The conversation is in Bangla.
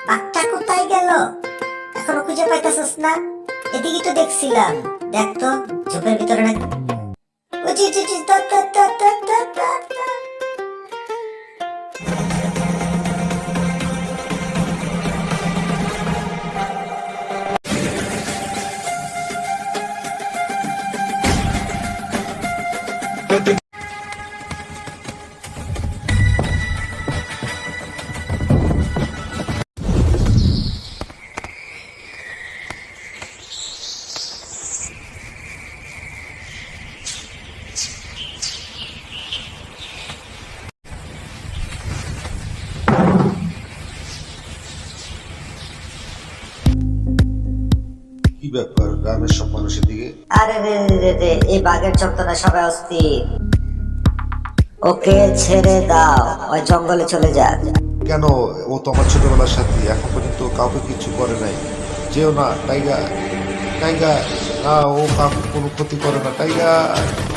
বাঘটা কোথায় গেল? এখনো খুঁজে পাইতেছস না? এদিকে তো দেখছিলাম। দেখ তো ঝোপের ভিতরে নাকি। ওই জি জি জি, ধর, ধর, ধর, ধর, ধর, ধর, ধর। কি ব্যাপার গ্রামের সব মানুষের দিকে? আরে রে রে রে রে, এই বাঘের চত্বরে সবাই অস্থির। ওকে ছেড়ে দাও, ওই জঙ্গলে চলে যাক। কেন? ও তো আমার ছোটবেলার সাথী, এখন পর্যন্ত কাউকে কিছু করে নাই। যেও না টাইগার, টাইগার। না, ও কাউকে কোনো ক্ষতি করে না টাইগার।